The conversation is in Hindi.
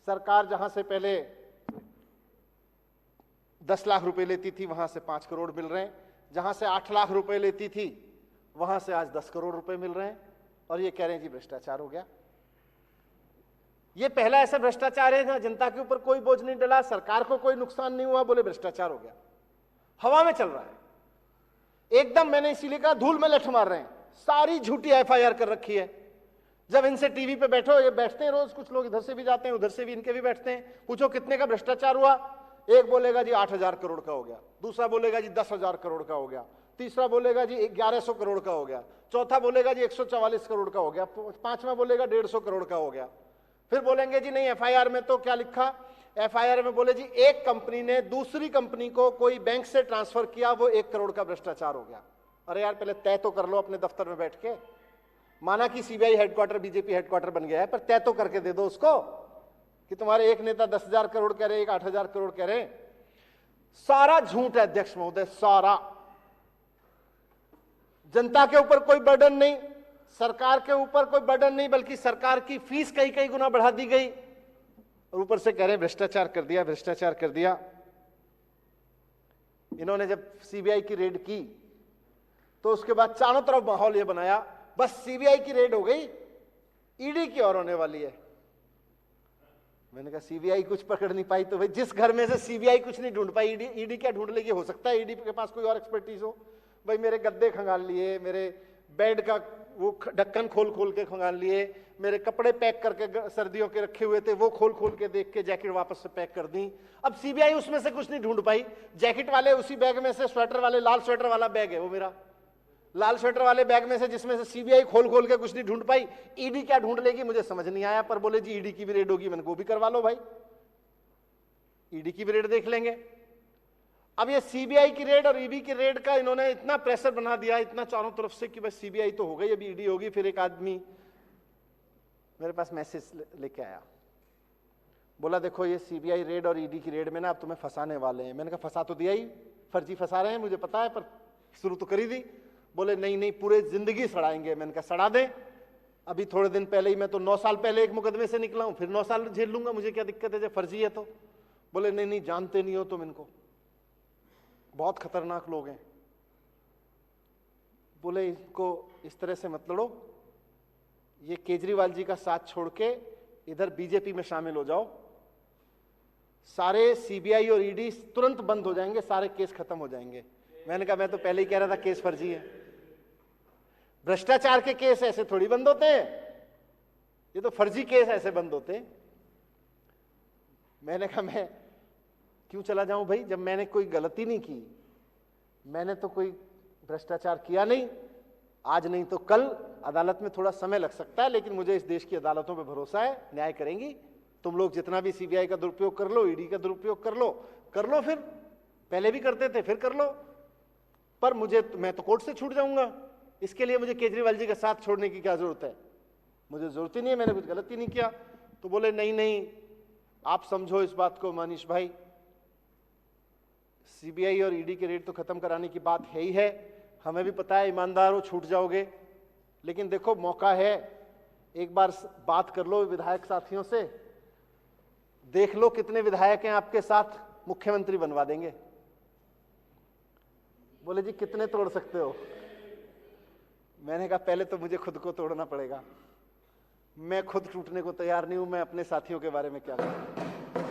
सरकार जहां से पहले 10 लाख रुपए लेती थी वहां से 5 करोड़ मिल रहे हैं, जहां से 8 लाख रुपए लेती थी वहां से आज 10 करोड़ रुपए मिल रहे हैं, और ये कह रहे हैं जी भ्रष्टाचार हो गया। ये पहला ऐसा भ्रष्टाचार है जहां जनता के ऊपर कोई बोझ नहीं डला, सरकार को कोई नुकसान नहीं हुआ, बोले भ्रष्टाचार हो गया। हवा में चल रहा है एकदम। मैंने इसीलिए कहा धूल में लठ मार रहे हैं, सारी झूठी एफआईआर कर रखी है। जब इनसे टीवी पे बैठो, ये बैठते हैं रोज, कुछ लोग इधर से भी जाते हैं उधर से भी, इनके भी बैठते हैं, पूछो कितने का भ्रष्टाचार हुआ, एक बोलेगा जी 8,000 करोड़ का हो गया, दूसरा बोलेगा जी 10,000 करोड़ का हो गया, तीसरा बोलेगा जी 1100 करोड़ का हो गया, चौथा बोलेगा जी 144 करोड़ का हो गया, पांचवा बोलेगा 150 करोड़ का हो गया। फिर बोलेंगे जी नहीं एफआईआर में तो क्या लिखा, एफआईआर में बोले जी एक कंपनी ने दूसरी कंपनी को कोई बैंक से ट्रांसफर किया, वो 1 करोड़ का भ्रष्टाचार हो गया। अरे यार पहले तय तो कर लो अपने दफ्तर में बैठ के। माना कि सीबीआई हेडक्वार्टर बीजेपी हेडक्वार्टर बन गया है, पर तय तो करके दे दो उसको कि तुम्हारे एक नेता 10,000 करोड़ कह रहे, एक 8,000 करोड़ कह रहे। सारा झूठ है अध्यक्ष महोदय, सारा। जनता के ऊपर कोई बर्डन नहीं, सरकार के ऊपर कोई बर्डन नहीं, बल्कि सरकार की फीस कई कई गुना बढ़ा दी गई, और ऊपर से कह रहे भ्रष्टाचार कर दिया, भ्रष्टाचार कर दिया। इन्होंने जब सीबीआई की रेड की तो उसके बाद चारों तरफ माहौल ये बनाया बस सीबीआई की रेड हो गई, ईडी की और होने वाली है। मैंने कहा सीबीआई कुछ पकड़ नहीं पाई तो भाई जिस घर में से सीबीआई कुछ नहीं ढूंढ पाई, ईडी क्या ढूंढ लेगी? हो सकता है ईडी के पास कोई और एक्सपर्टीज हो। भाई मेरे गद्दे खंगाल लिए, मेरे बेड का वो ढक्कन खोल खोल के खंगाल लिए, मेरे कपड़े पैक करके सर्दियों के रखे हुए थे वो खोल खोल के देख के जैकेट वापस से पैक कर दी। अब सीबीआई उसमें से कुछ नहीं ढूंढ पाई। जैकेट वाले उसी बैग में से, स्वेटर वाले, लाल स्वेटर वाला बैग है वो मेरा, लाल स्वेटर वाले बैग में से जिसमें से सीबीआई खोल खोल के कुछ नहीं ढूंढ पाई। ईडी क्या ढूंढ लेगी मुझे समझ नहीं आया, पर बोले जी ईडी की भी रेड होगी। मैंने वो भी करवा लो भाई, ईडी की भी रेड देख लेंगे। अब ये सीबीआई की रेड और ईडी की रेड का इन्होंने इतना प्रेशर बना दिया, इतना चारों तरफ से कि बस सीबीआई तो हो गई, अभी ईडी होगी। फिर एक आदमी मेरे पास मैसेज लेके आया, बोला देखो ये सीबीआई रेड और ईडी की रेड में ना अब तुम्हें फंसाने वाले हैं। मैंने कहा फंसा तो दिया ही, फर्जी फंसा रहे हैं मुझे पता है, पर शुरू तो करी दी। बोले नहीं नहीं पूरे जिंदगी सड़ाएंगे। मैंने कहा सड़ा दें, अभी थोड़े दिन पहले ही मैं तो 9 साल पहले एक मुकदमे से निकला हूं, फिर 9 साल झेल लूंगा, मुझे क्या दिक्कत है जब फर्जी है तो। बोले नहीं नहीं जानते नहीं हो तुम इनको, बहुत खतरनाक लोग हैं। बोले इनको इस तरह से मत लड़ो, ये केजरीवाल जी का साथ छोड़ के इधर बीजेपी में शामिल हो जाओ, सारे सीबीआई और ईडी तुरंत बंद हो जाएंगे, सारे केस खत्म हो जाएंगे। मैंने कहा मैं तो पहले ही कह रहा था केस फर्जी है। भ्रष्टाचार के केस ऐसे थोड़ी बंद होते हैं, ये तो फर्जी केस ऐसे बंद होते हैं। मैंने कहा मैं क्यों चला जाऊं भाई, जब मैंने कोई गलती नहीं की, मैंने तो कोई भ्रष्टाचार किया नहीं। आज नहीं तो कल अदालत में थोड़ा समय लग सकता है, लेकिन मुझे इस देश की अदालतों पे भरोसा है, न्याय करेंगी। तुम लोग जितना भी सीबीआई का दुरुपयोग कर लो, ईडी का दुरुपयोग कर लो, फिर पहले भी करते थे, फिर कर लो, पर मैं तो कोर्ट से छूट जाऊंगा। इसके लिए मुझे केजरीवाल जी का साथ छोड़ने की क्या जरूरत है? मुझे जरूरत ही नहीं है, मैंने कुछ गलती नहीं किया। तो बोले नहीं नहीं आप समझो इस बात को मनीष भाई, सीबीआई और ईडी के रेड तो खत्म कराने की बात है ही है, हमें भी पता है ईमानदार हो छूट जाओगे, लेकिन देखो मौका है, एक बार बात कर लो विधायक साथियों से, देख लो कितने विधायक हैं आपके साथ, मुख्यमंत्री बनवा देंगे। बोले जी कितने तोड़ सकते हो? मैंने कहा पहले तो मुझे खुद को तोड़ना पड़ेगा, मैं खुद टूटने को तैयार नहीं हूं, मैं अपने साथियों के बारे में क्या कहूं।